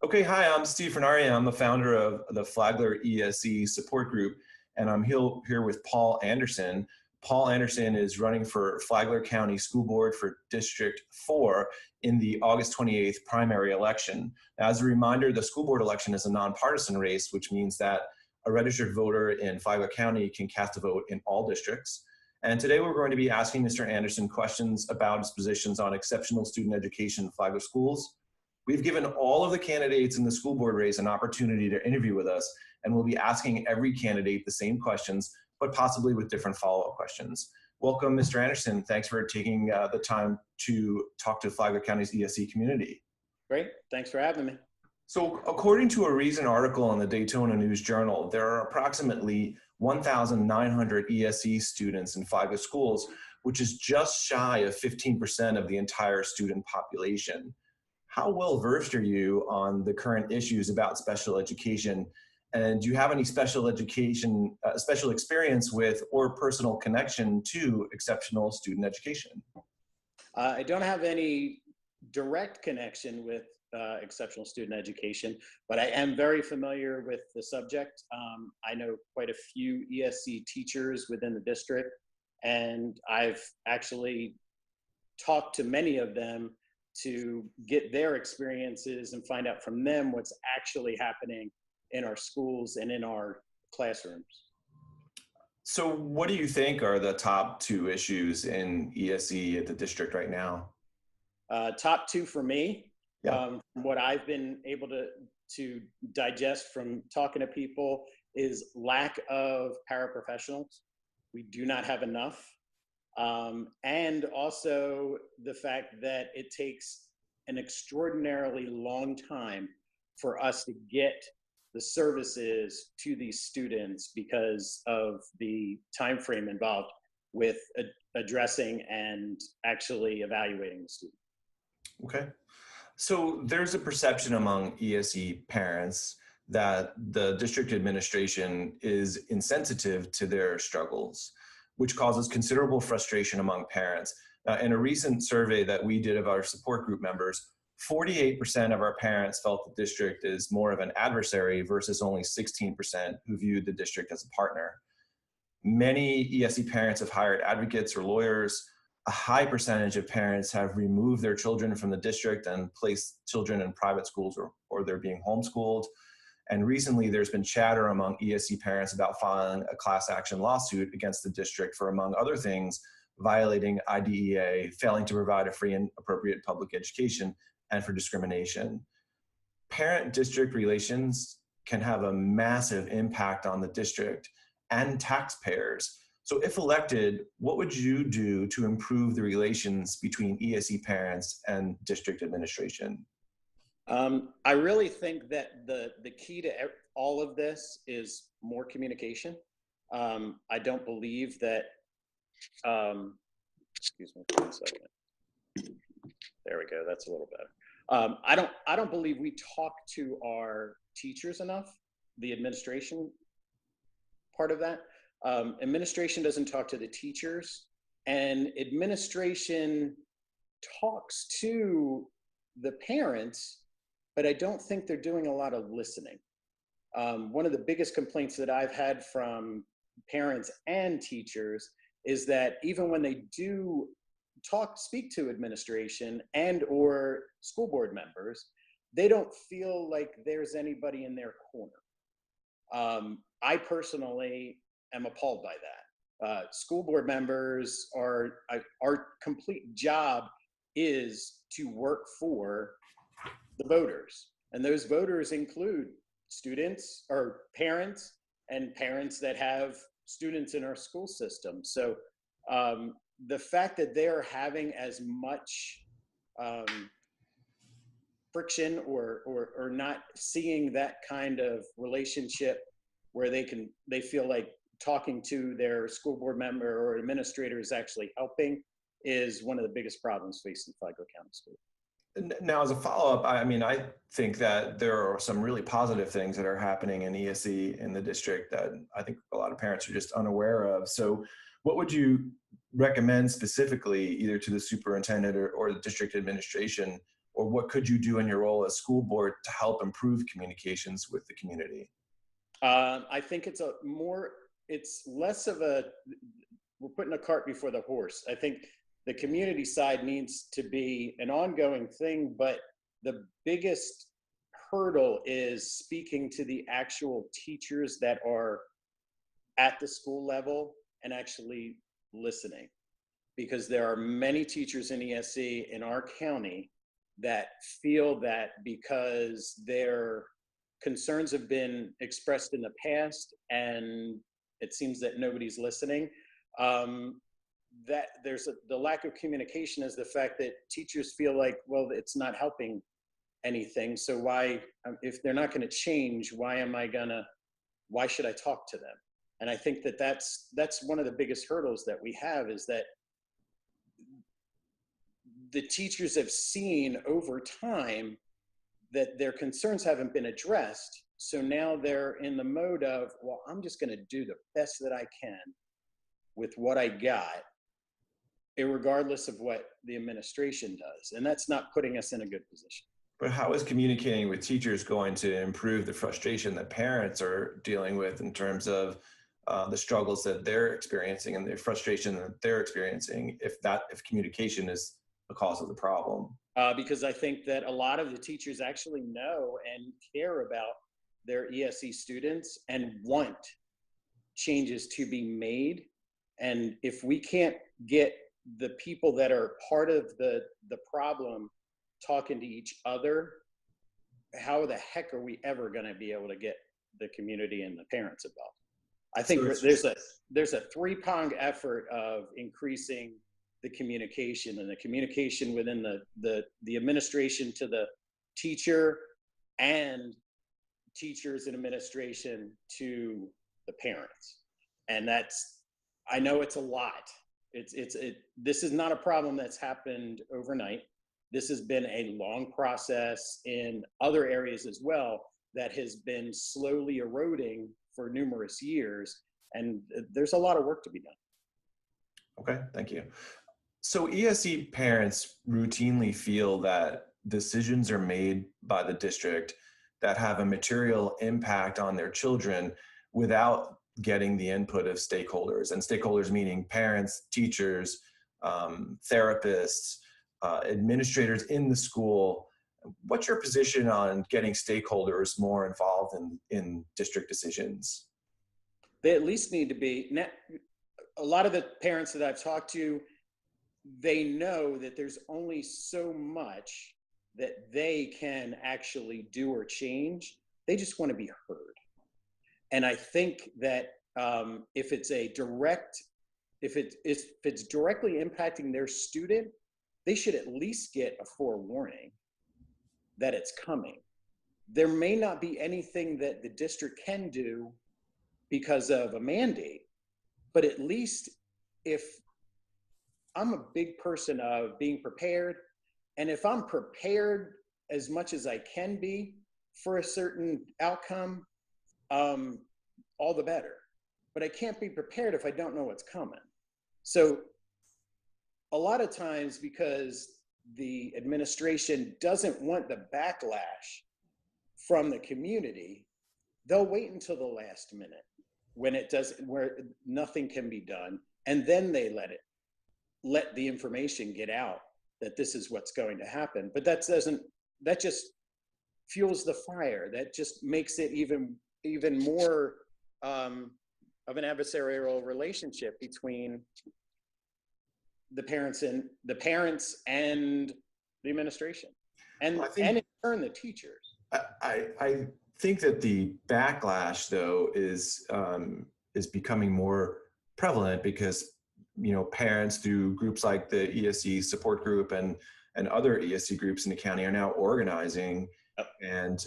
Okay, hi, I'm Steve Fernari. I'm the founder of the Flagler ESE Support Group, and I'm here with Paul Anderson. Paul Anderson is running for Flagler County School Board for District 4 in the August 28th primary election. Now, as a reminder, the school board election is a nonpartisan race, which means that a registered voter in Flagler County can cast a vote in all districts. And today we're going to be asking Mr. Anderson questions about his positions on exceptional student education in Flagler schools. We've given all of the candidates in the school board race an opportunity to interview with us, and we'll be asking every candidate the same questions, but possibly with different follow-up questions. Welcome, Mr. Anderson. Thanks for taking the time to talk to Flagler County's ESE community. Great, thanks for having me. So according to a recent article in the Daytona News Journal, there are approximately 1,900 ESE students in Flagler schools, which is just shy of 15% of the entire student population. How well versed are you on the current issues about special education? And do you have any special experience with or personal connection to exceptional student education? I don't have any direct connection with exceptional student education, but I am very familiar with the subject. I know quite a few ESE teachers within the district, and I've actually talked to many of them to get their experiences and find out from them what's actually happening in our schools and in our classrooms. So what do you think are the top two issues in ESE at the district right now? Top two for me, Yeah. from what I've been able to digest from talking to people, is lack of paraprofessionals. We do not have enough. And also the fact that it takes an extraordinarily long time for us to get the services to these students because of the time frame involved with addressing and actually evaluating the student. Okay. So there's a perception among ESE parents that the district administration is insensitive to their struggles, which causes considerable frustration among parents. In a recent survey that we did of our support group members, 48% of our parents felt the district is more of an adversary versus only 16% who viewed the district as a partner. Many ESE parents have hired advocates or lawyers. A high percentage of parents have removed their children from the district and placed children in private schools or they're being homeschooled. And recently there's been chatter among ESE parents about filing a class action lawsuit against the district for, among other things, violating IDEA, failing to provide a free and appropriate public education, and for discrimination. Parent-district relations can have a massive impact on the district and taxpayers. So if elected, what would you do to improve the relations between ESE parents and district administration? I really think that the key to all of this is more communication. I don't believe that, excuse me for 1 second. There we go, that's a little better. I don't believe we talk to our teachers enough, the administration part of that. Administration doesn't talk to the teachers, and administration talks to the parents, but I don't think they're doing a lot of listening. One of the biggest complaints that I've had from parents and teachers is that even when they do speak to administration and or school board members, they don't feel like there's anybody in their corner. I personally am appalled by that. School board members our complete job is to work for the voters, and those voters include students or parents and parents that have students in our school system. So the fact that they're having as much friction or not seeing that kind of relationship where they feel like talking to their school board member or administrator is actually helping is one of the biggest problems facing Flagler County Schools. Now, as a follow-up, I mean, I think that there are some really positive things that are happening in ESE in the district that I think a lot of parents are just unaware of. So what would you recommend specifically either to the superintendent or the district administration or what could you do in your role as school board to help improve communications with the community? I think it's less of we're putting a cart before the horse. I think the community side needs to be an ongoing thing, but the biggest hurdle is speaking to the actual teachers that are at the school level and actually listening. Because there are many teachers in ESE in our county that feel that because their concerns have been expressed in the past and it seems that nobody's listening, that the lack of communication is the fact that teachers feel like, well, it's not helping anything. So why, if they're not going to change, why should I talk to them? And I think that that's one of the biggest hurdles that we have, is that the teachers have seen over time that their concerns haven't been addressed. So now they're in the mode of, well, I'm just going to do the best that I can with what I got, irregardless of what the administration does. And that's not putting us in a good position. But how is communicating with teachers going to improve the frustration that parents are dealing with in terms of the struggles that they're experiencing and the frustration that they're experiencing, if communication is the cause of the problem? Because I think that a lot of the teachers actually know and care about their ESE students and want changes to be made. And if we can't get the people that are part of the problem talking to each other, how the heck are we ever going to be able to get the community and the parents involved? I think there's a three-pronged effort of increasing the communication, and the communication within the administration to the teacher, and teachers and administration to the parents. And I know it's a lot. This is not a problem that's happened overnight. This has been a long process in other areas as well that has been slowly eroding for numerous years. And there's a lot of work to be done. Okay, thank you. So ESE parents routinely feel that decisions are made by the district that have a material impact on their children without getting the input of stakeholders, and stakeholders meaning parents, teachers, therapists, administrators in the school. What's your position on getting stakeholders more involved in district decisions? They at least need to be. A lot of the parents that I've talked to, they know that there's only so much that they can actually do or change. They just want to be heard. And I think that if it's directly impacting their student, they should at least get a forewarning that it's coming. There may not be anything that the district can do because of a mandate, but at least, if I'm a big person of being prepared, and if I'm prepared as much as I can be for a certain outcome, all the better. But I can't be prepared if I don't know what's coming. So a lot of times, because the administration doesn't want the backlash from the community, they'll wait until the last minute where nothing can be done, and then they let the information get out that this is what's going to happen. But that just fuels the fire. That just makes it even more of an adversarial relationship between the parents and the administration, and in turn the teachers. I think that the backlash, though, is becoming more prevalent because parents through groups like the ESE Support Group and other ESE groups in the county are now organizing and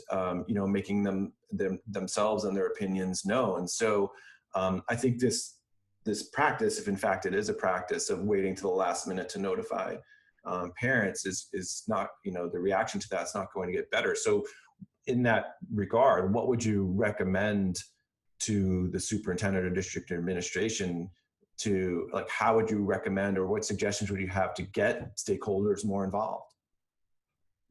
making themselves and their opinions known. So I think this practice, if in fact it is a practice of waiting to the last minute to notify parents, is not, the reaction to that's not going to get better. So in that regard, what would you recommend to the superintendent or district administration to, how would you recommend, or what suggestions would you have to get stakeholders more involved?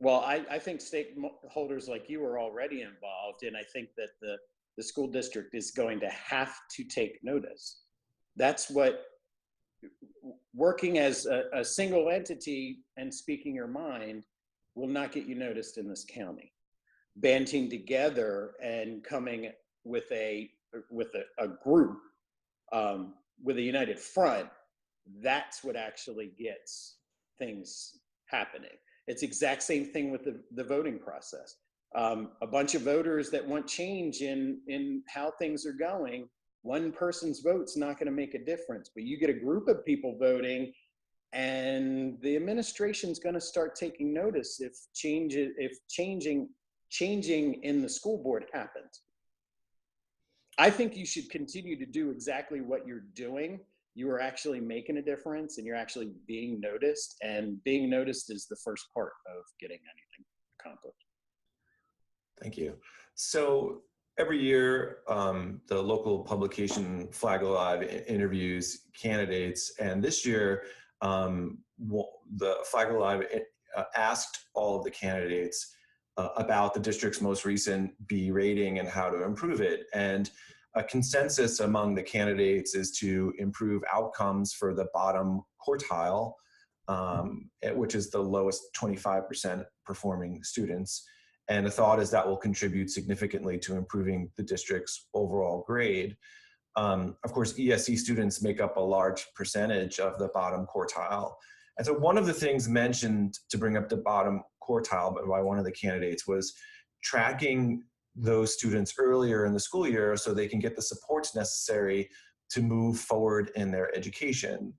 Well, I think stakeholders like you are already involved, and I think that the school district is going to have to take notice. That's what working as a single entity and speaking your mind will not get you noticed in this county. Banding together and coming with a group, with a united front, that's what actually gets things happening. It's exact same thing with the voting process. A bunch of voters that want change in how things are going, one person's vote's not going to make a difference, but you get a group of people voting, and the administration's going to start taking notice if changing in the school board happens. I think you should continue to do exactly what you're doing. You are actually making a difference, and you're actually being noticed, and being noticed is the first part of getting anything accomplished. Thank you. So every year, the local publication Flagler Live interviews candidates, and this year, the Flagler Live asked all of the candidates about the district's most recent B rating and how to improve it. And a consensus among the candidates is to improve outcomes for the bottom quartile, which is the lowest 25% performing students. And the thought is that will contribute significantly to improving the district's overall grade. Of course, ESE students make up a large percentage of the bottom quartile. And so one of the things mentioned to bring up the bottom quartile by one of the candidates was tracking those students earlier in the school year so they can get the supports necessary to move forward in their education.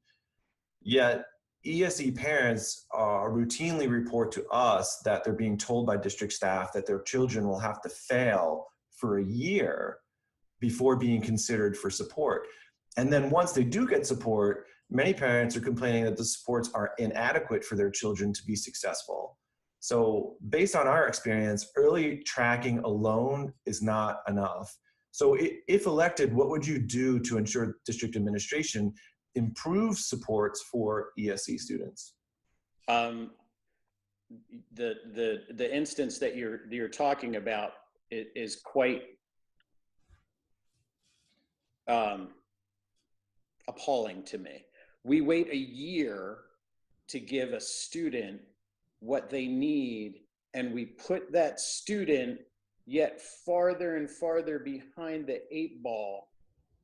Yet ESE parents routinely report to us that they're being told by district staff that their children will have to fail for a year before being considered for support. And then once they do get support, many parents are complaining that the supports are inadequate for their children to be successful. So based on our experience, early tracking alone is not enough. So if elected, what would you do to ensure district administration improves supports for ESE students? The instance that you're talking about is quite appalling to me. We wait a year to give a student what they need, and we put that student yet farther and farther behind the 8 ball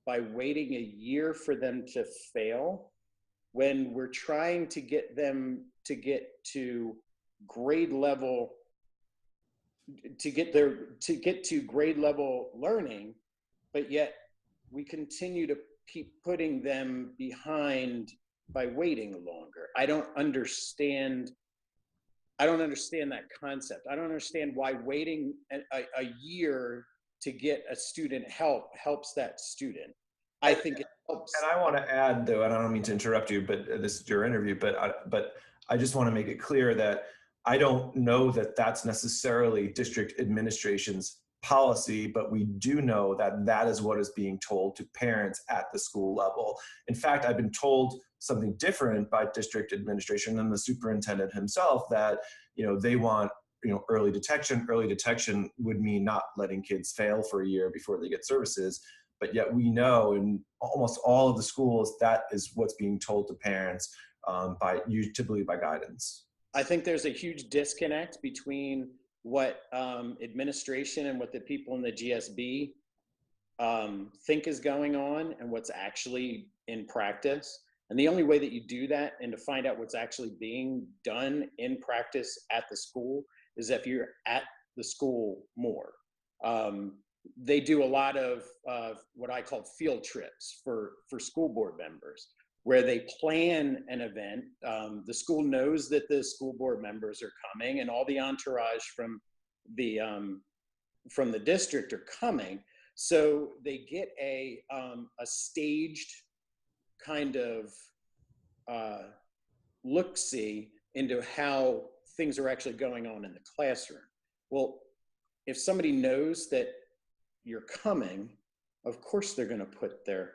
by waiting a year for them to fail, when we're trying to get them to get to grade level, to get to grade level learning, but yet we continue to keep putting them behind by waiting longer. I don't understand that concept. I don't understand why waiting a year to get a student helps that student. I think it helps. And I want to add, though, and I don't mean to interrupt you, but this is your interview, but I just want to make it clear that I don't know that that's necessarily district administration's policy, but we do know that that is what is being told to parents at the school level. In fact, I've been told something different by district administration and the superintendent himself, that they want early detection. Early detection would mean not letting kids fail for a year before they get services. But yet we know in almost all of the schools that is what's being told to parents typically by guidance. I think there's a huge disconnect between what administration and what the people in the GSB think is going on and what's actually in practice. And the only way that you do that and to find out what's actually being done in practice at the school is if you're at the school more. They do a lot of what I call field trips for school board members, where they plan an event. The school knows that the school board members are coming, and all the entourage from the district are coming. So they get a staged kind of look-see into how things are actually going on in the classroom. Well, if somebody knows that you're coming, of course they're going to put their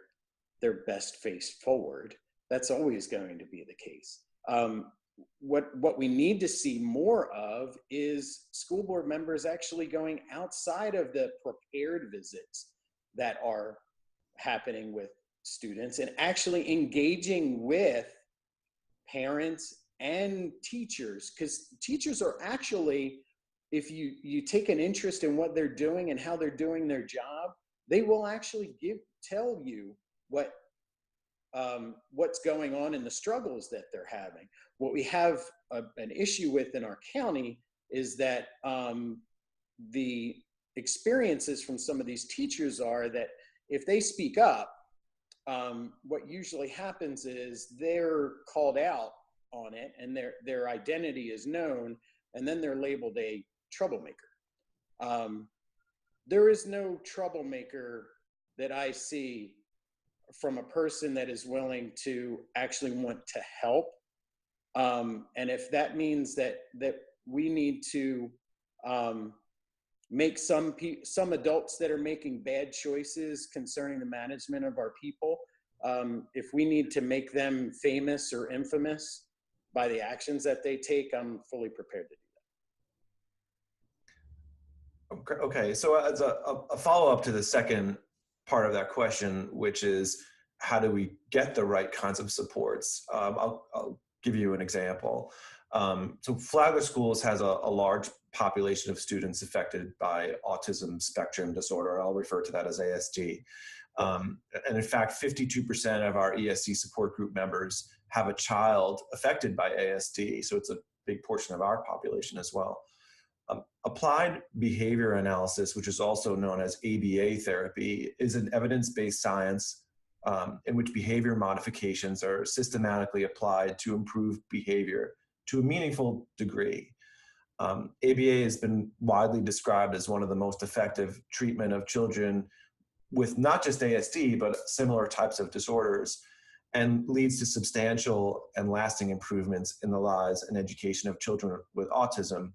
best face forward. That's always going to be the case. what we need to see more of is school board members actually going outside of the prepared visits that are happening with students and actually engaging with parents and teachers, because teachers are actually, if you take an interest in what they're doing and how they're doing their job, they will actually tell you what's going on and the struggles that they're having. What we have an issue with in our county is that the experiences from some of these teachers are that if they speak up, what usually happens is they're called out on it and their identity is known, and then they're labeled a troublemaker. There is no troublemaker that I see from a person that is willing to actually want to help. And if that means that we need to make some adults that are making bad choices concerning the management of our people, if we need to make them famous or infamous by the actions that they take, I'm fully prepared to do that. Okay, so as a follow-up to the second part of that question, which is how do we get the right kinds of supports? I'll give you an example. So Flagler Schools has a large population of students affected by autism spectrum disorder. I'll refer to that as ASD. And in fact, 52% of our ESE support group members have a child affected by ASD. So it's a big portion of our population as well. Applied behavior analysis, which is also known as ABA therapy, is an evidence-based science in which behavior modifications are systematically applied to improve behavior to a meaningful degree. ABA has been widely described as one of the most effective treatment of children with not just ASD, but similar types of disorders, and leads to substantial and lasting improvements in the lives and education of children with autism,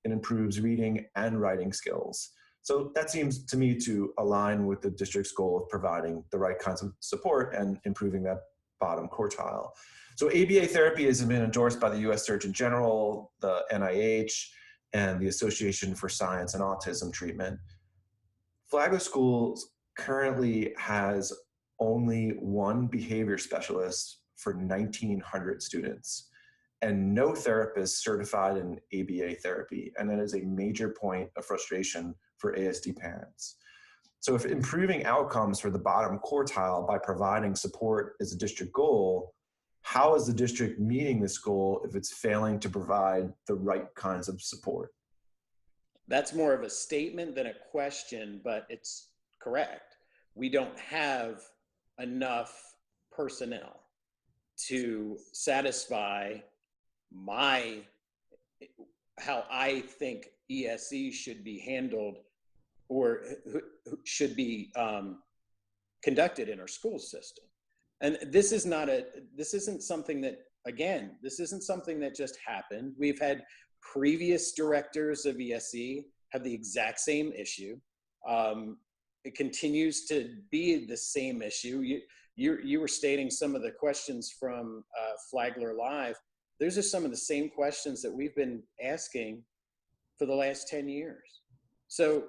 and improves reading and writing skills. So that seems to me to align with the district's goal of providing the right kinds of support and improving that bottom quartile. So ABA therapy has been endorsed by the US Surgeon General, the NIH, and the Association for Science and Autism Treatment. Flagler Schools currently has only one behavior specialist for 1,900 students, and no therapist certified in ABA therapy. And that is a major point of frustration for ASD parents. So if improving outcomes for the bottom quartile by providing support is a district goal, how is the district meeting this goal if it's failing to provide the right kinds of support? That's more of a statement than a question, but it's correct. We don't have enough personnel to satisfy how I think ESE should be handled or should be conducted in our school system. And this isn't something that, again, this isn't something that just happened. We've had previous directors of ESE have the exact same issue. It continues to be the same issue. You were stating some of the questions from Flagler Live. Those are some of the same questions that we've been asking for the last 10 years. So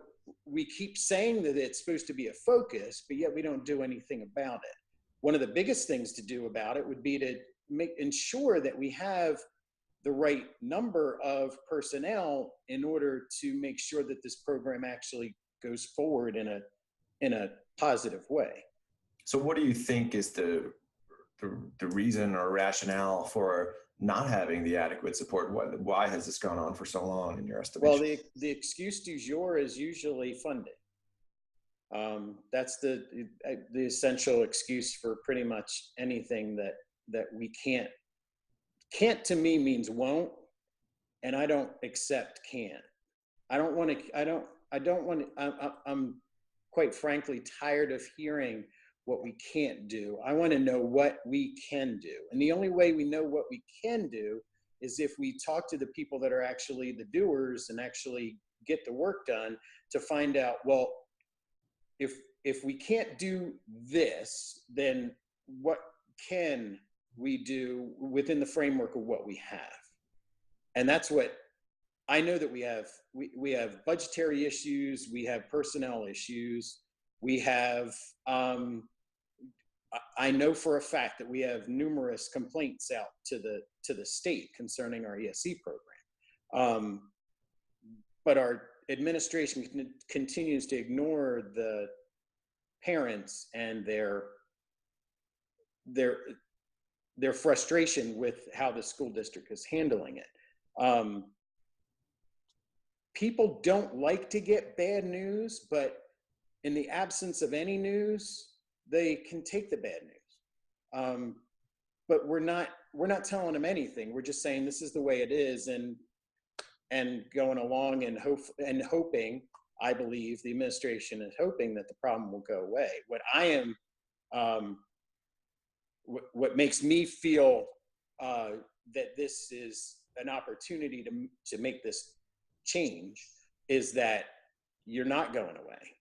we keep saying that it's supposed to be a focus, but yet we don't do anything about it. One of the biggest things to do about it would be to ensure that we have the right number of personnel in order to make sure that this program actually goes forward in a positive way. So what do you think is the reason or rationale for not having the adequate support? Why has this gone on for so long in your estimation? Well, the excuse du jour is usually funding. That's the essential excuse for pretty much anything that we can't. Can't to me means won't, and I don't accept can't. I'm quite frankly tired of hearing what we can't do. I want to know what we can do. And the only way we know what we can do is if we talk to the people that are actually the doers and actually get the work done to find out, well, if we can't do this, then what can we do within the framework of what we have? And that's what I know that we have. We have budgetary issues, we have personnel issues, we have, I know for a fact that we have numerous complaints out to the state concerning our ESE program. But our administration continues to ignore the parents and their frustration with how the school district is handling it. People don't like to get bad news, but in the absence of any news, they can take the bad news. But we're not telling them anything. We're just saying this is the way it is, and going along and hoping. I believe the administration is hoping that the problem will go away. What makes me feel that this is an opportunity to make this change is that you're not going away.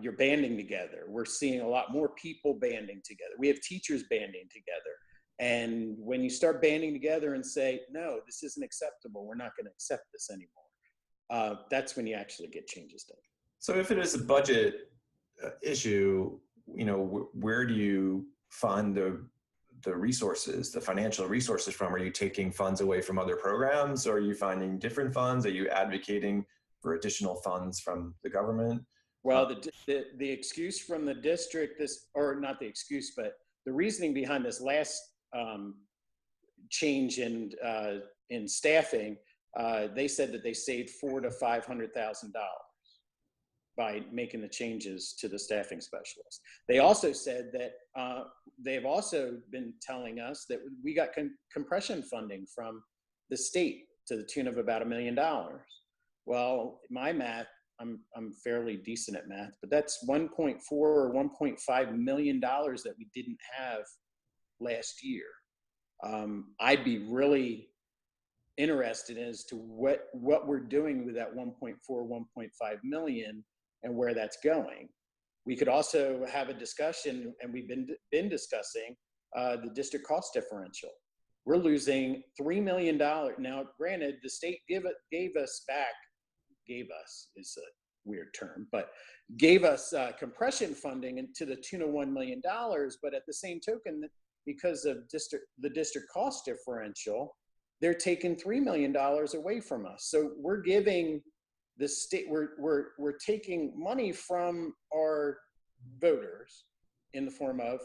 You're banding together. We're seeing a lot more people banding together. We have teachers banding together. And when you start banding together and say, no, this isn't acceptable, we're not going to accept this anymore, that's when you actually get changes done. So if it is a budget issue, where do you fund the resources, the financial resources from? Are you taking funds away from other programs? Or are you finding different funds? Are you advocating for additional funds from the government? Well, the excuse from the district, or not the excuse, but the reasoning behind this last change in staffing, they said that they saved $400,000 to $500,000 by making the changes to the staffing specialists. They also said that they've also been telling us that we got compression funding from the state to the tune of about $1 million. Well, my math, I'm fairly decent at math, but that's 1.4 or 1.5 million dollars that we didn't have last year. I'd be really interested as to what we're doing with that 1.4, 1.5 million and where that's going. We could also have a discussion, and we've been discussing the district cost differential. We're losing $3 million. Now, granted, the state gave us back. Gave us is a weird term, but gave us compression funding to the tune of $1 million. But at the same token, because of the district cost differential, they're taking $3 million away from us. So we're giving the state, we're taking money from our voters in the form of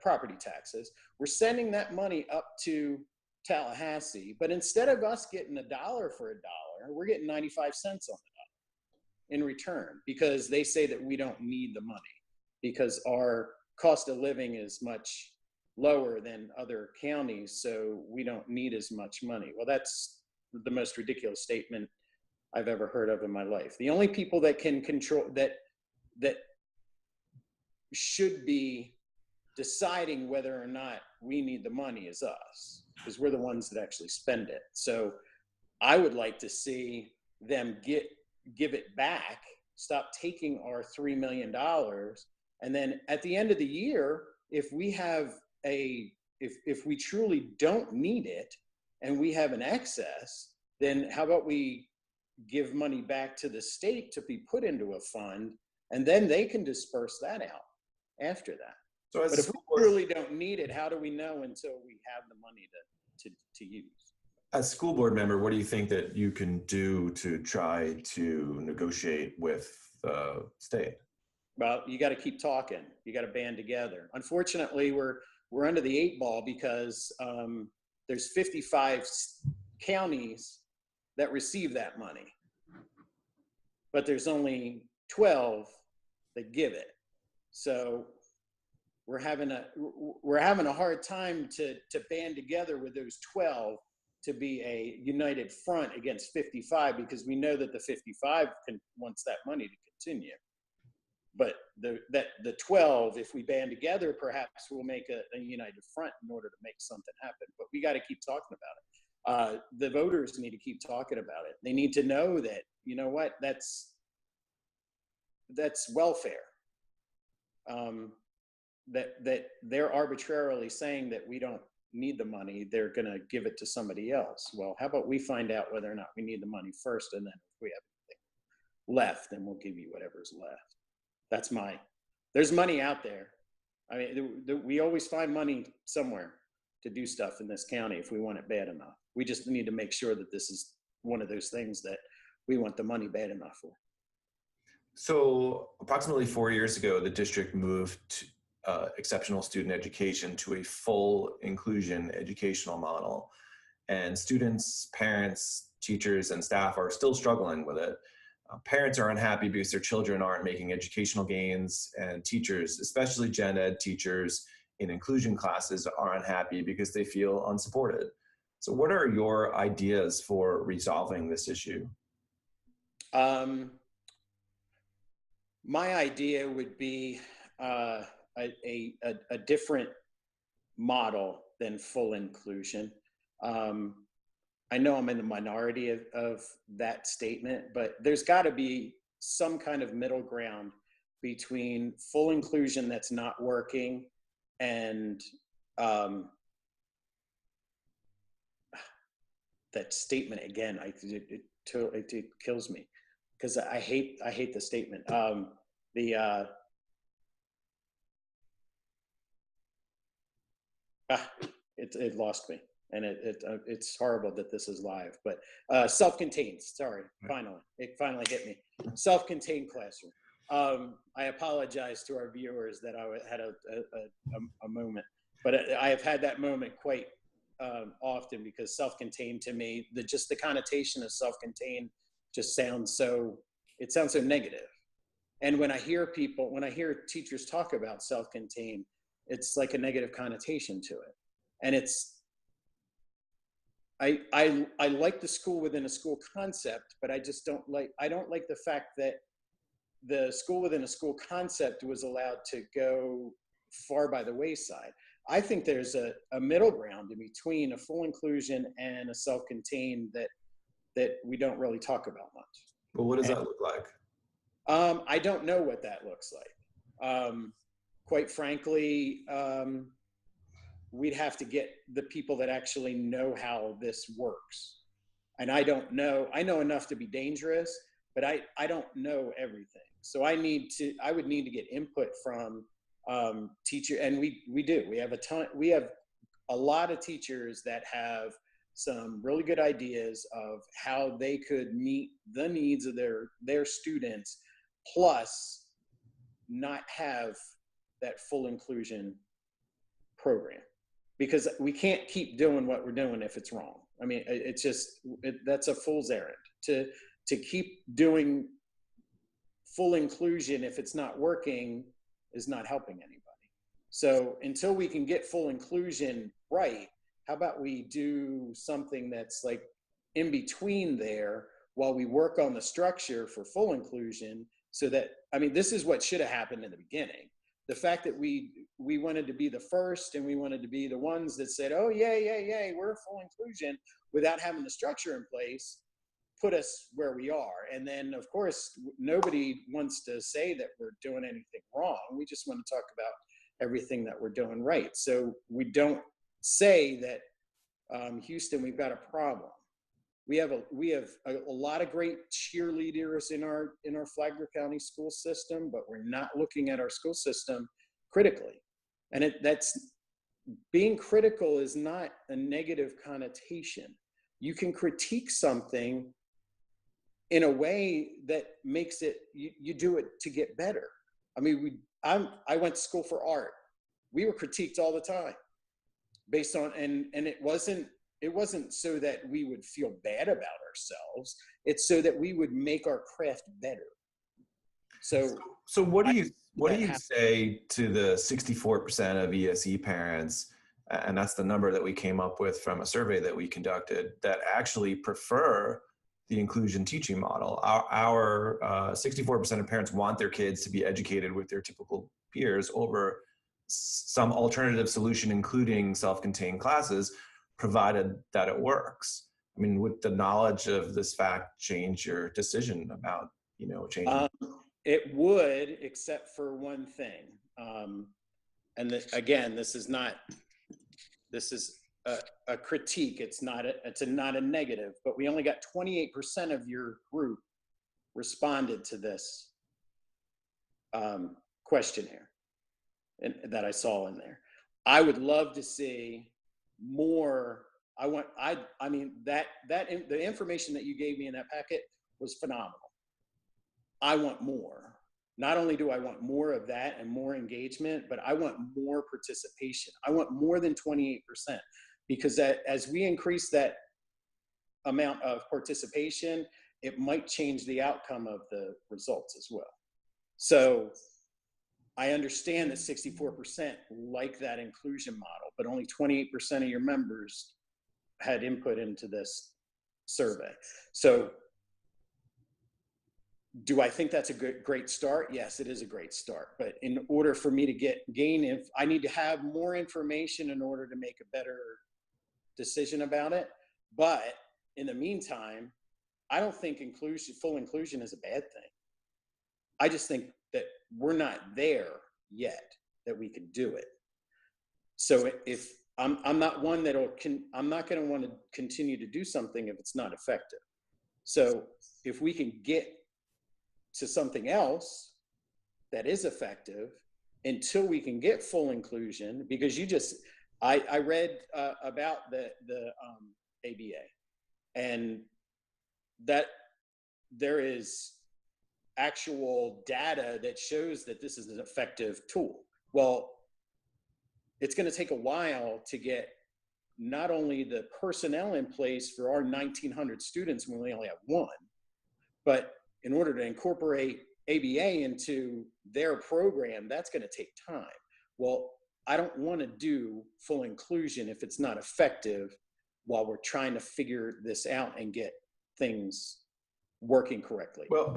property taxes. We're sending that money up to Tallahassee, but instead of us getting $1 for $1, we're getting 95 cents on the dollar in return, because they say that we don't need the money because our cost of living is much lower than other counties, so we don't need as much money. Well, that's the most ridiculous statement I've ever heard of in my life. The only people that can control that should be deciding whether or not we need the money is us, because we're the ones that actually spend it. So I would like to see them give it back, stop taking our $3 million, and then at the end of the year, if we have if we truly don't need it and we have an excess, then how about we give money back to the state to be put into a fund, and then they can disperse that out after that. So but if we really don't need it, how do we know until we have the money to use? As school board member, what do you think that you can do to try to negotiate with the state? Well, you got to keep talking. You got to band together. Unfortunately, we're under the 8 ball because there's 55 counties that receive that money, but there's only 12 that give it. So we're having a hard time to band together with those 12 to be a united front against 55, because we know that the 55 wants that money to continue. But the 12, if we band together, perhaps we'll make a united front in order to make something happen. But we got to keep talking about it. The voters need to keep talking about it. They need to know that, you know what, that's welfare. That they're arbitrarily saying that we don't need the money, they're going to give it to somebody else. Well, how about we find out whether or not we need the money first, and then if we have anything left, then we'll give you whatever's left. That's there's money out there. I mean, we always find money somewhere to do stuff in this county if we want it bad enough. We just need to make sure that this is one of those things that we want the money bad enough for. So approximately 4 years ago, the district moved exceptional student education to a full inclusion educational model. And students, parents, teachers, and staff are still struggling with it. Parents are unhappy because their children aren't making educational gains, and teachers, especially gen ed teachers in inclusion classes, are unhappy because they feel unsupported. So what are your ideas for resolving this issue? My idea would be a different model than full inclusion. I know I'm in the minority of that statement, but there's got to be some kind of middle ground between full inclusion that's not working and that statement again. It kills me because I hate the statement. It lost me. And it's horrible that this is live, but self-contained, sorry, it finally hit me. Self-contained classroom. I apologize to our viewers that I had a moment, but I have had that moment quite often because self-contained to me, just the connotation of self-contained just sounds so negative. And when I hear teachers talk about self-contained, it's like a negative connotation to it. And I like the school within a school concept, but I don't like the fact that the school within a school concept was allowed to go far by the wayside. I think there's a middle ground in between a full inclusion and a self-contained that we don't really talk about much. Well, what does that look like? I don't know what that looks like. Quite frankly, we'd have to get the people that actually know how this works. And I know enough to be dangerous, but I don't know everything. So I would need to get input from teacher, and we do. We have a lot of teachers that have some really good ideas of how they could meet the needs of their students, plus not have that full inclusion program. Because we can't keep doing what we're doing if it's wrong. I mean, that's a fool's errand to keep doing full inclusion if it's not working is not helping anybody. So until we can get full inclusion right, how about we do something that's like in between there while we work on the structure for full inclusion so that, I mean, this is what should have happened in the beginning. The fact that we wanted to be the first and we wanted to be the ones that said, oh, yay, we're full inclusion without having the structure in place put us where we are. And then, of course, nobody wants to say that we're doing anything wrong. We just want to talk about everything that we're doing right. So we don't say that, Houston, we've got a problem. We have a lot of great cheerleaders in our Flagler County school system, but we're not looking at our school system critically. And that's being critical is not a negative connotation. You can critique something in a way that makes it, you do it to get better. I mean, I went to school for art. We were critiqued all the time based on, and it wasn't so that we would feel bad about ourselves. It's so that we would make our craft better. So what do you say to the 64% of ESE parents, and that's the number that we came up with from a survey that we conducted, that actually prefer the inclusion teaching model? Our 64% of parents want their kids to be educated with their typical peers over some alternative solution, including self-contained classes, provided that it works. I mean, would the knowledge of this fact change your decision about, changing? It would, except for one thing. And again, this is not this is a critique. It's not not a negative, but we only got 28% of your group responded to this questionnaire that I saw in there. I would love to see more. I mean, the information that you gave me in that packet was phenomenal. I want more. Not only do I want more of that and more engagement, but I want more participation. I want more than 28%, because as we increase that amount of participation, it might change the outcome of the results as well. So I understand that 64% like that inclusion model, but only 28% of your members had input into this survey. So do I think that's a great start? Yes, it is a great start. But in order for me to I need to have more information in order to make a better decision about it. But in the meantime, I don't think full inclusion is a bad thing. I just think that we're not there yet that we could do it. So if I'm not one I'm not going to want to continue to do something if it's not effective. So if we can get to something else that is effective until we can get full inclusion, because I read about the ABA, and that there is actual data that shows that this is an effective tool. Well, it's going to take a while to get not only the personnel in place for our 1,900 students when we only have one, but in order to incorporate ABA into their program, that's going to take time. Well, I don't want to do full inclusion if it's not effective while we're trying to figure this out and get things working correctly. Well,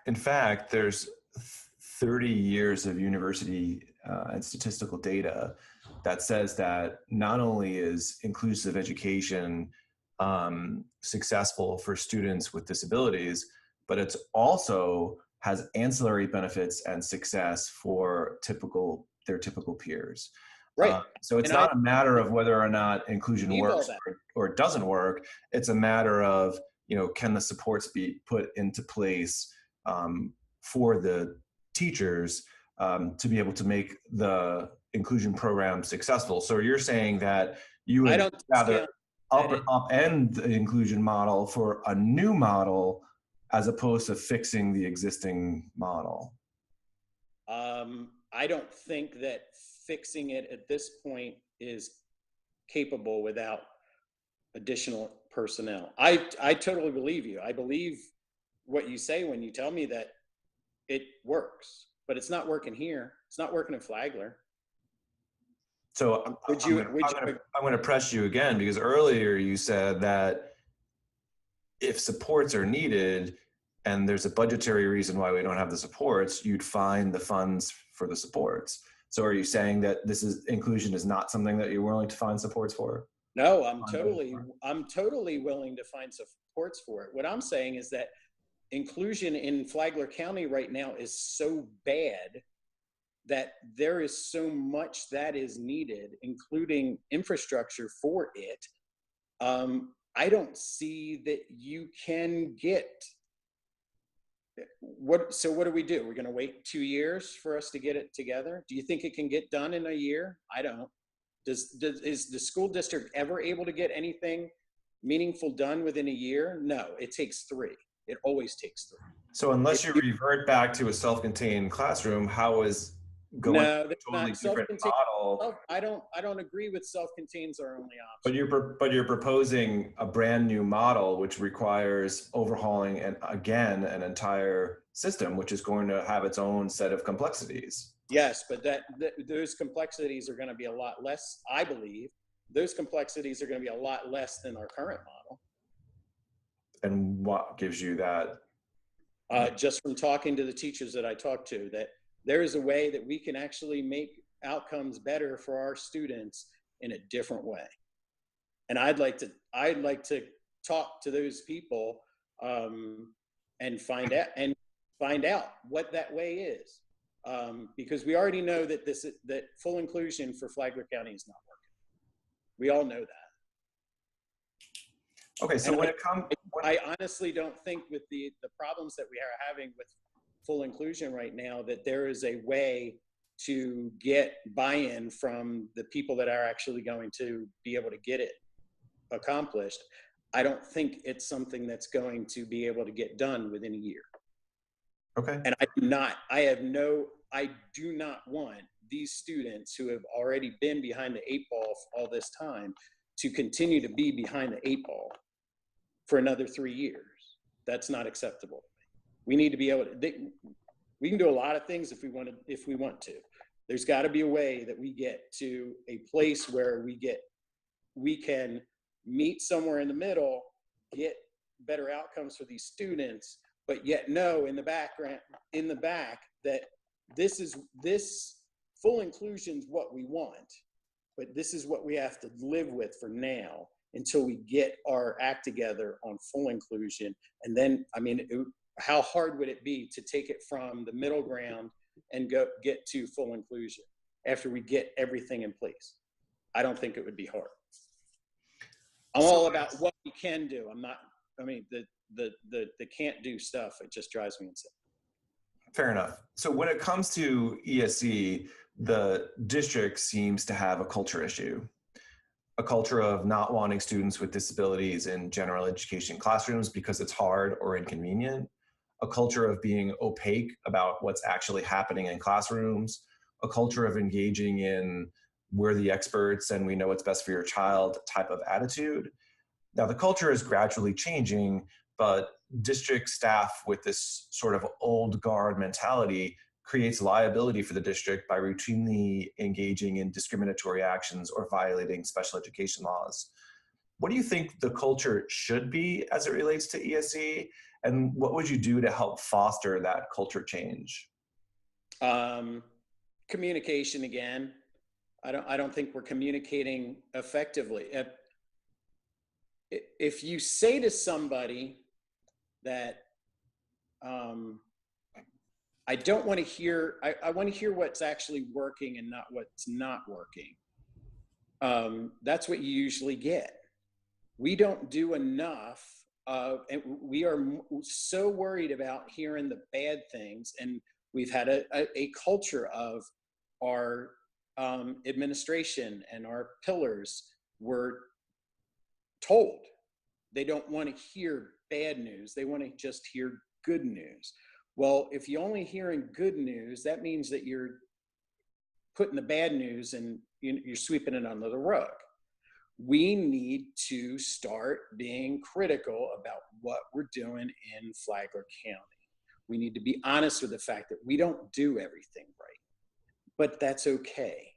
in fact, there's 30 years of university and statistical data that says that not only is inclusive education successful for students with disabilities, but it's also has ancillary benefits and success for their typical peers. Right. So it's not a matter of whether or not inclusion works or it doesn't work. It's a matter of, can the supports be put into place for the teachers to be able to make the inclusion program successful. So you're saying that you would rather upend the inclusion model for a new model as opposed to fixing the existing model? I don't think that fixing it at this point is capable without additional personnel. I totally believe you. I believe what you say when you tell me that it works, but it's not working here. It's not working in Flagler. So I'm going to press you again, because earlier you said that if supports are needed and there's a budgetary reason why we don't have the supports, you'd find the funds for the supports. So are you saying that inclusion is not something that you're willing to find supports for? No, I'm totally willing to find supports for it. What I'm saying is that inclusion in Flagler County right now is so bad that there is so much that is needed, including infrastructure for it. I don't see that you can get so what do we do? We're going to wait 2 years for us to get it together? Do you think it can get done in a year? I don't. Is the school district ever able to get anything meaningful done within a year? No, it takes 3. It always takes 3. So unless you revert back to a self-contained classroom, how is going to a totally different model? I don't agree with self-contained as our only option. But you're proposing a brand new model which requires overhauling an entire system, which is going to have its own set of complexities. Yes, but those complexities are going to be a lot less. I believe those complexities are going to be a lot less than our current model. And what gives you that? Just from talking to the teachers that I talked to, that there is a way that we can actually make outcomes better for our students in a different way. And I'd like to talk to those people and find out what that way is. Because we already know that that full inclusion for Flagler County is not working. We all know that. Okay, so And when it comes, I honestly don't think with the problems that we are having with full inclusion right now, that there is a way to get buy-in from the people that are actually going to be able to get it accomplished. I don't think it's something that's going to be able to get done within a year. okay, And I do not want these students who have already been behind the eight ball all this time to continue to be behind the eight ball for another 3 years. That's not acceptable. We need to be able to, we can do a lot of things if we want to. There's got to be a way that we get to a place where we can meet somewhere in the middle, get better outcomes for these students, but yet know in the back that this full inclusion is what we want, but this is what we have to live with for now until we get our act together on full inclusion. And then, I mean, how hard would it be to take it from the middle ground and get to full inclusion after we get everything in place? I don't think it would be hard. I'm all about what we can do. I'm not, I mean, the can't do stuff, it just drives me insane. fair enough. So when it comes to ESE, the district seems to have a culture issue, a culture of not wanting students with disabilities in general education classrooms because it's hard or inconvenient, a culture of being opaque about what's actually happening in classrooms, a culture of engaging in we're the experts and we know what's best for your child type of attitude. Now, the culture is gradually changing, but district staff with this sort of old guard mentality creates liability for the district by routinely engaging in discriminatory actions or violating special education laws. What do you think the culture should be as it relates to ESE? And what would you do to help foster that culture change? Communication again. I don't think we're communicating effectively. If you say to somebody that I don't want to hear, I want to hear what's actually working and not what's not working. That's what you usually get. We don't do enough and we are so worried about hearing the bad things. And we've had a culture of our administration and our pillars were told they don't want to hear bad news. They want to just hear good news. Well, if you're only hearing good news, that means that you're putting the bad news and you're sweeping it under the rug. We need to start being critical about what we're doing in Flagler County. We need to be honest with the fact that we don't do everything right, but that's okay.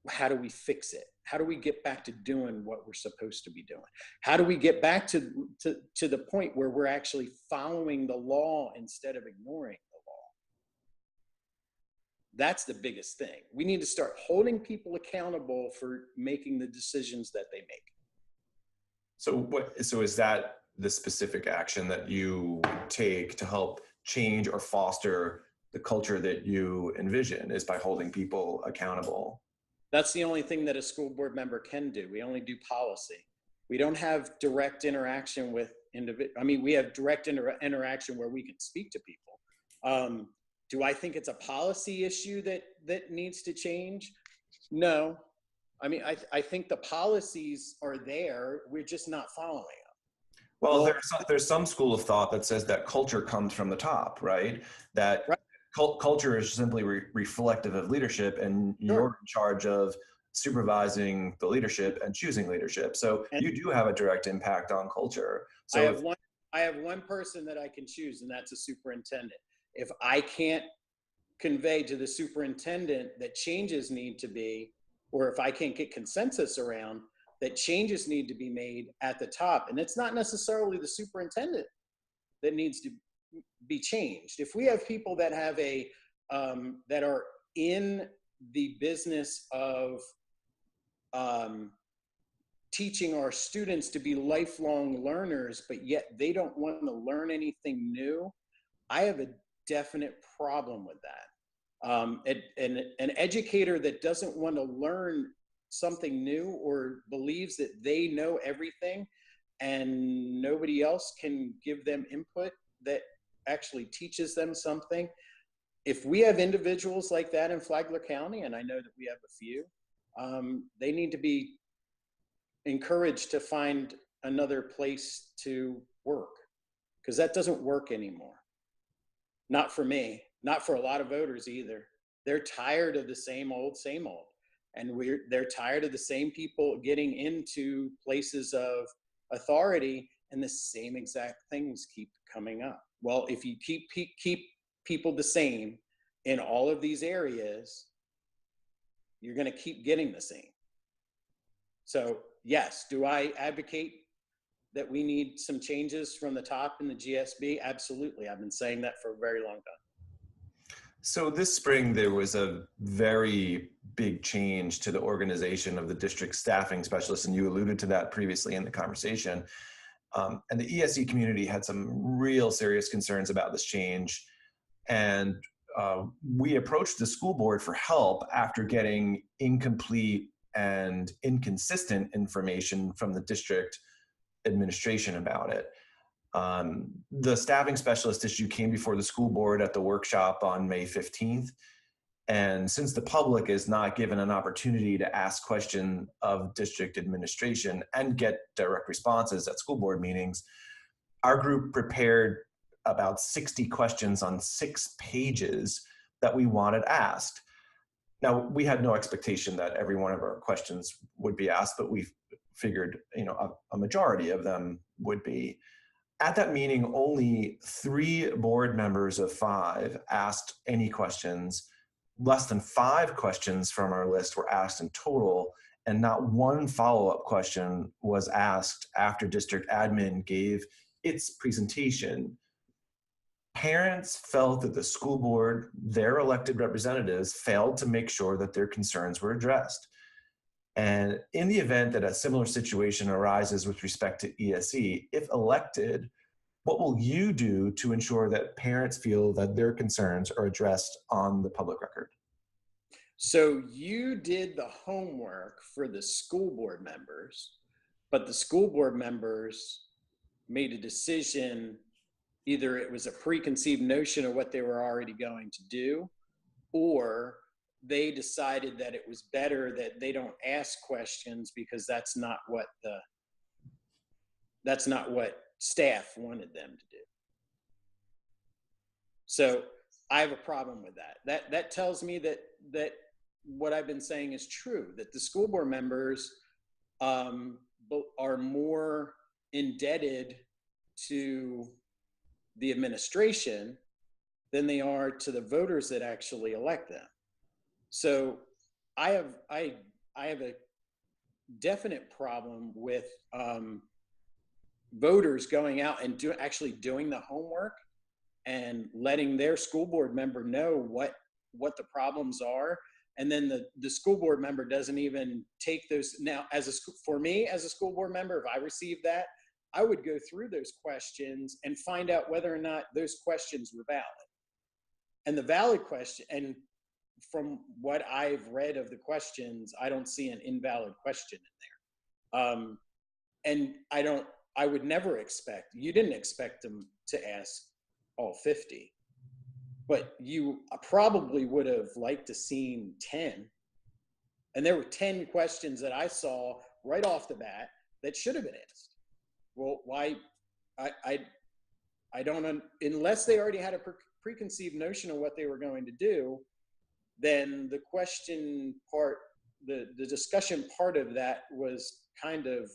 How do we fix it? How do we get back to doing what we're supposed to be doing? How do we get back to the point where we're actually following the law instead of ignoring the law? That's the biggest thing. We need to start holding people accountable for making the decisions that they make. So is that the specific action that you take to help change or foster the culture that you envision, is by holding people accountable? That's the only thing that a school board member can do. We only do policy. We don't have direct interaction with individuals. I mean, we have direct interaction where we can speak to people. Do I think it's a policy issue that needs to change? No. I mean, I think the policies are there. We're just not following them. Well, there's some school of thought that says that culture comes from the top, right? That right. Culture is simply reflective of leadership, and you're in charge of supervising the leadership and choosing leadership. So you do have a direct impact on culture. So I have one person that I can choose, and that's a superintendent. If I can't convey to the superintendent that changes need to be, or if I can't get consensus around that changes need to be made at the top, and it's not necessarily the superintendent that needs to be changed. If we have people that have that are in the business of teaching our students to be lifelong learners, but yet they don't want to learn anything new, I have a definite problem with that. An educator that doesn't want to learn something new or believes that they know everything and nobody else can give them input that actually teaches them something. If we have individuals like that in Flagler County, and I know that we have a few, they need to be encouraged to find another place to work, because that doesn't work anymore. Not for me, not for a lot of voters either. They're tired of the same old, and they're tired of the same people getting into places of authority, and the same exact things keep coming up. Well, if you keep people the same in all of these areas, you're going to keep getting the same. So yes, do I advocate that we need some changes from the top in the GSB? Absolutely. I've been saying that for a very long time. So this spring, there was a very big change to the organization of the district staffing specialists, and you alluded to that previously in the conversation. And the ESE community had some real serious concerns about this change. And we approached the school board for help after getting incomplete and inconsistent information from the district administration about it. The staffing specialist issue came before the school board at the workshop on May 15th. And since the public is not given an opportunity to ask questions of district administration and get direct responses at school board meetings, our group prepared about 60 questions on 6 pages that we wanted asked. Now, we had no expectation that every one of our questions would be asked, but we figured, a majority of them would be. At that meeting, only 3 board members of 5 asked any questions. Less than 5 questions from our list were asked in total, and not one follow-up question was asked after district admin gave its presentation. Parents felt that the school board, their elected representatives, failed to make sure that their concerns were addressed. And in the event that a similar situation arises with respect to ESE, if elected, what will you do to ensure that parents feel that their concerns are addressed on the public record? So you did the homework for the school board members, but the school board members made a decision. Either it was a preconceived notion of what they were already going to do, or they decided that it was better that they don't ask questions because that's not what staff wanted them to do. So I have a problem with that. That tells me that what I've been saying is true, that the school board members are more indebted to the administration than they are to the voters that actually elect them. So I have a definite problem with voters going out and actually doing the homework and letting their school board member know what the problems are. And then the school board member doesn't even take those. Now, for me as a school board member, if I received that, I would go through those questions and find out whether or not those questions were valid. And the valid question, and from what I've read of the questions, I don't see an invalid question in there. And I would never expect, you didn't expect them to ask all 50, but you probably would have liked to seen 10. And there were 10 questions that I saw right off the bat that should have been asked. Well, why? I don't, unless they already had a preconceived notion of what they were going to do, then the question part, the discussion part of that was kind of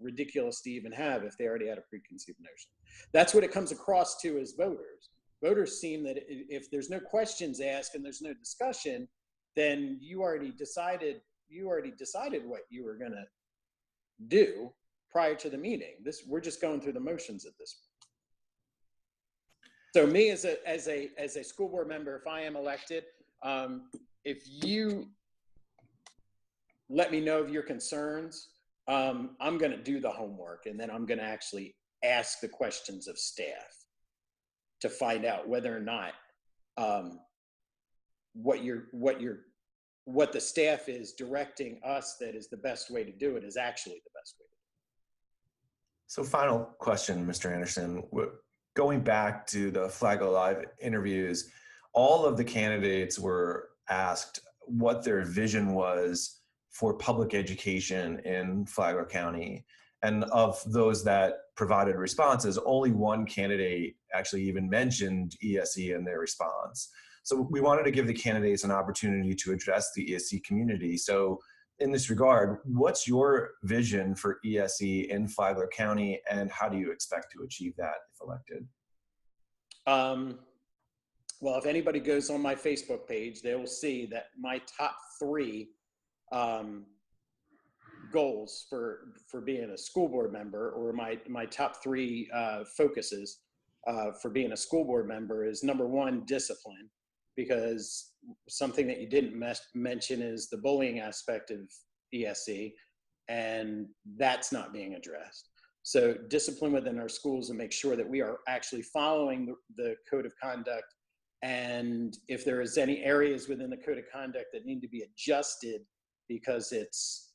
ridiculous to even have if they already had a preconceived notion. That's what it comes across to as voters. Voters seem that if there's no questions asked and there's no discussion, then you already decided what you were going to do prior to the meeting. We're just going through the motions at this point. So me as a school board member, if I am elected, if you let me know of your concerns, I'm going to do the homework, and then I'm going to actually ask the questions of staff to find out whether or not what you're what the staff is directing us that is the best way to do it is actually the best way. So final question, Mr. Anderson. Going back to the Flagler Live interviews, all of the candidates were asked what their vision was for public education in Flagler County. And of those that provided responses, only one candidate actually even mentioned ESE in their response. So we wanted to give the candidates an opportunity to address the ESE community. So in this regard, what's your vision for ESE in Flagler County, and how do you expect to achieve that if elected? Well, if anybody goes on my Facebook page, they will see that my top three goals for being a school board member, or my top three focuses for being a school board member, is number one, discipline, because something that you didn't mention is the bullying aspect of ESE, and that's not being addressed. So discipline within our schools and make sure that we are actually following the code of conduct. And if there is any areas within the code of conduct that need to be adjusted because it's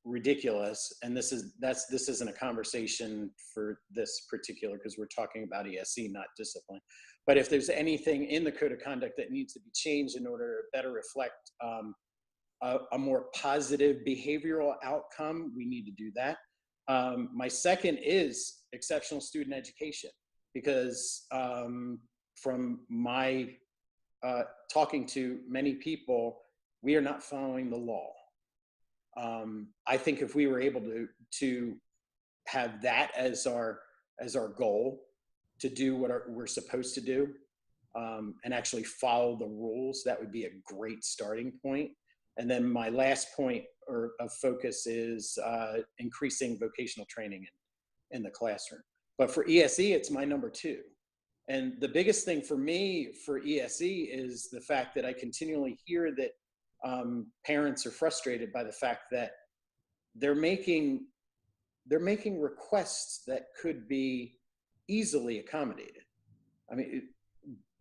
ridiculous, and this isn't a conversation for this particular, because we're talking about ESE, not discipline. But if there's anything in the code of conduct that needs to be changed in order to better reflect a more positive behavioral outcome, we need to do that. My second is exceptional student education, because from my talking to many people, we are not following the law. I think if we were able to have that as our goal, to do what we're supposed to do, and actually follow the rules, that would be a great starting point. And then my last point of focus is increasing vocational training in the classroom. But for ESE, it's my number two. And the biggest thing for me for ESE is the fact that I continually hear that parents are frustrated by the fact that they're making requests that could be easily accommodated. I mean,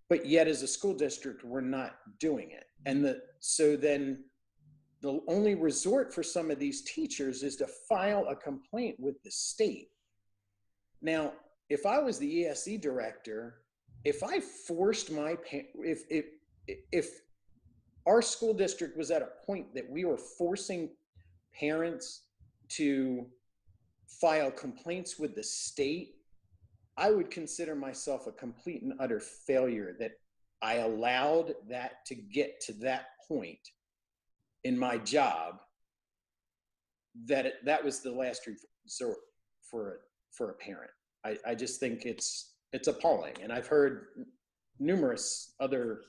but yet as a school district, we're not doing it. And so then the only resort for some of these teachers is to file a complaint with the state. Now, if I was the ESE director, if I forced if our school district was at a point that we were forcing parents to file complaints with the state, I would consider myself a complete and utter failure that I allowed that to get to that point in my job, that was the last resort for a parent. I just think it's appalling. And I've heard numerous other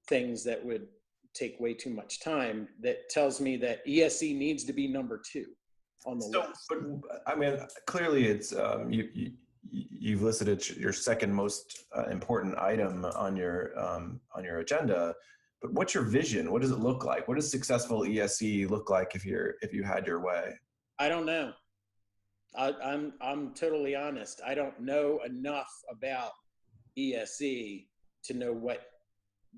things that would take way too much time that tells me that ESE needs to be number two on the list. But I mean, clearly it's you've listed it your second most important item on your agenda. But what's your vision? What does it look like? What does successful ESE look like if you had your way? I don't know. I'm totally honest. I don't know enough about ESE to know what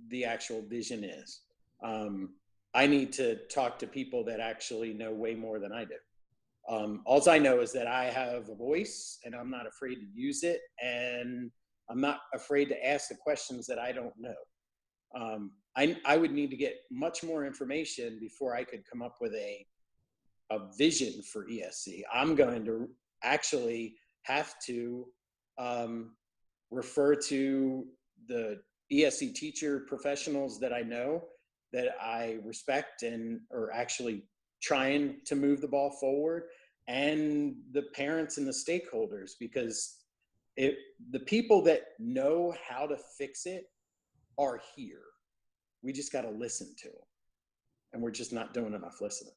the actual vision is. I need to talk to people that actually know way more than I do. All I know is that I have a voice, and I'm not afraid to use it, and I'm not afraid to ask the questions that I don't know. I would need to get much more information before I could come up with a vision for ESE. I'm going to actually have to refer to the ESE teacher professionals that I know, that I respect and are actually trying to move the ball forward, and the parents and the stakeholders, because the people that know how to fix it are here. We just got to listen to them, and we're just not doing enough listening.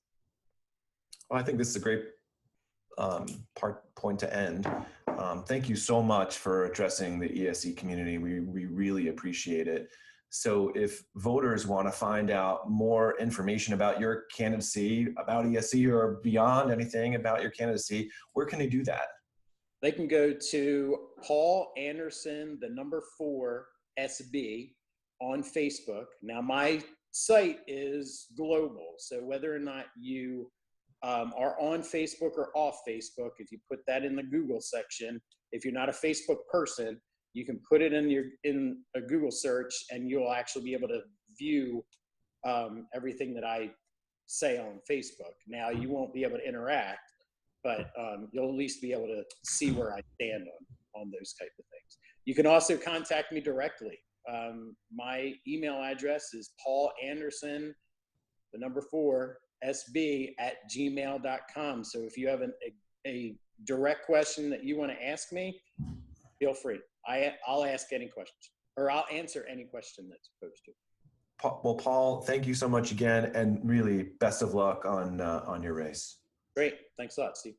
Well, I think this is a great point to end. Thank you so much for addressing the ESE community. We really appreciate it. So if voters want to find out more information about your candidacy, about ESE, or beyond anything about your candidacy, where can they do that? They can go to Paul Anderson, the number 4 SB on Facebook. Now, my site is global. So whether or not you are on Facebook or off Facebook, if you put that in the Google section, if you're not a Facebook person, you can put it in a Google search, and you'll actually be able to view everything that I say on Facebook. Now, you won't be able to interact, but you'll at least be able to see where I stand on those type of things. You can also contact me directly. My email address is paulanderson, the number 4, sb@gmail.com. So if you have a direct question that you want to ask me, feel free. I'll ask any questions, or I'll answer any question that's posed to. Well, Paul, thank you so much again, and really best of luck on your race. Great. Thanks a lot, Steve.